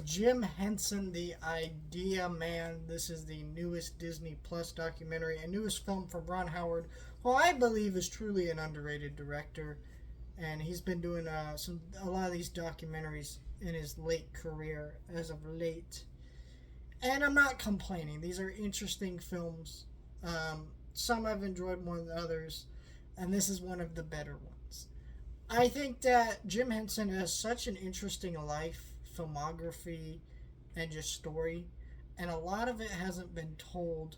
Jim Henson, The Idea Man. This is the newest Disney Plus documentary, a newest film from Ron Howard, who I believe is truly an underrated director. And he's been doing a lot of these documentaries in his late career, as of late. And I'm not complaining. These are interesting films. Some I've enjoyed more than others, and this is one of the better ones. I think that Jim Henson has such an interesting life, filmography, and just story, and a lot of it hasn't been told.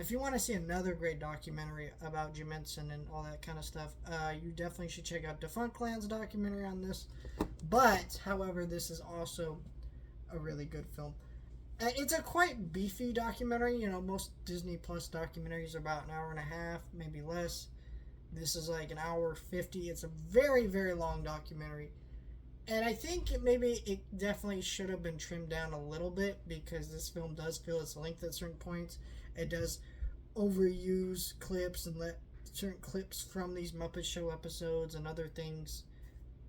If you want to see another great documentary about Jim Henson and all that kind of stuff, you definitely should check out Defunct documentary on this. But, however, this is also a really good film. It's a quite beefy documentary. You know, most Disney Plus documentaries are about an hour and a half, maybe less. This is like an hour 50. It's a very, very long documentary. And I think maybe it definitely should have been trimmed down a little bit because this film does feel its length at certain points. It does overuse clips and let certain clips from these Muppet Show episodes and other things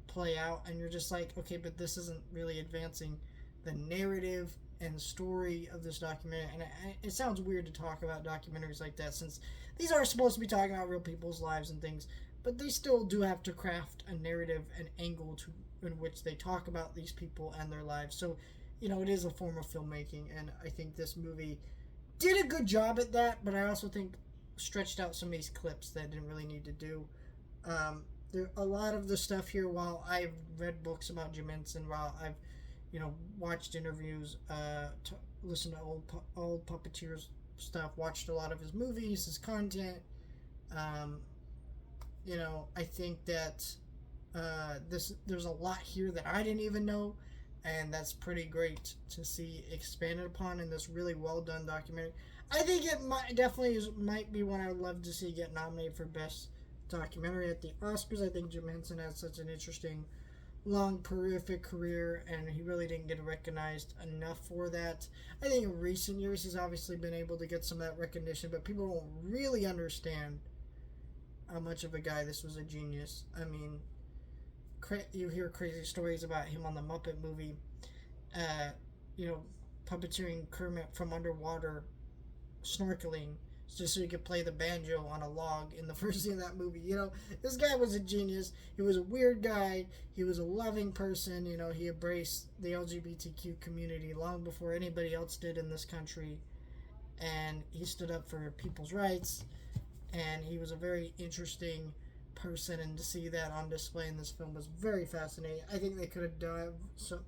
play out. And you're just like, okay, but this isn't really advancing the narrative and story of this documentary. And it sounds weird to talk about documentaries like that since these are supposed to be talking about real people's lives and things, but they still do have to craft a narrative and angle to in which they talk about these people and their lives. So, you know, it is a form of filmmaking, and I think this movie did a good job at that, but I also think stretched out some of these clips that didn't really need to do. There a lot of the stuff here, while I've read books about Jim Henson, while I've, you know, watched interviews, listened to old puppeteers stuff, watched a lot of his movies, his content. Um, you know, I think that there's a lot here that I didn't even know, and that's pretty great to see expanded upon in this really well done documentary. I think it might be one I would love to see get nominated for best documentary at the Oscars. I think Jim Henson has such an interesting, long, prolific career, and he really didn't get recognized enough for that. I think in recent years he's obviously been able to get some of that recognition, but people don't really understand how much of a guy this was. A genius. I mean, you hear crazy stories about him on the Muppet movie, you know, puppeteering Kermit from underwater, snorkeling, just so he could play the banjo on a log in the first scene of that movie. You know, this guy was a genius. He was a weird guy. He was a loving person. You know, he embraced the LGBTQ community long before anybody else did in this country. And he stood up for people's rights. And he was a very interesting person, and to see that on display in this film was very fascinating. I think they could have dived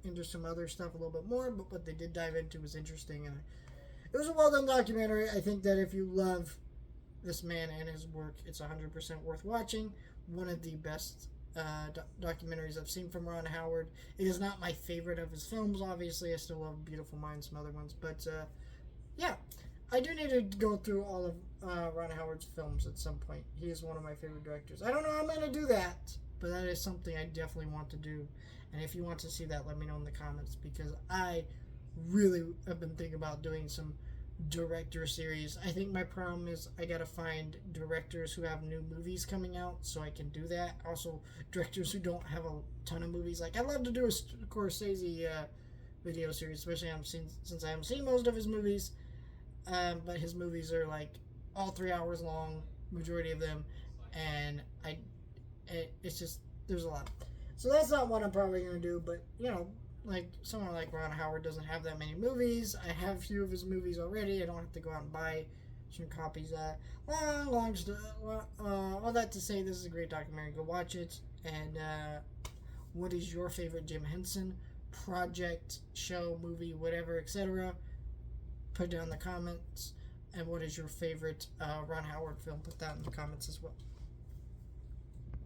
into some other stuff a little bit more, but what they did dive into was interesting, and it was a well done documentary. I think that if you love this man and his work, it's 100% worth watching. One of the best documentaries I've seen from Ron Howard. It is not my favorite of his films, obviously. I still love Beautiful Mind, some other ones, but yeah. I do need to go through all of Ron Howard's films at some point. He is one of my favorite directors. I don't know how I'm going to do that, but that is something I definitely want to do. And if you want to see that, let me know in the comments, because I really have been thinking about doing some director series. I think my problem is I got to find directors who have new movies coming out so I can do that. Also, directors who don't have a ton of movies. Like, I'd love to do a Scorsese video series, especially since I haven't seen most of his movies. But his movies are like all 3 hours long, majority of them, and it's just, there's a lot. So that's not what I'm probably going to do, but, you know, like someone like Ron Howard doesn't have that many movies. I have a few of his movies already. I don't have to go out and buy some copies. All that to say, this is a great documentary. Go watch it. And what is your favorite Jim Henson project, show, movie, whatever, etc.? Put down in the comments. And what is your favorite Ron Howard film? Put that in the comments as well.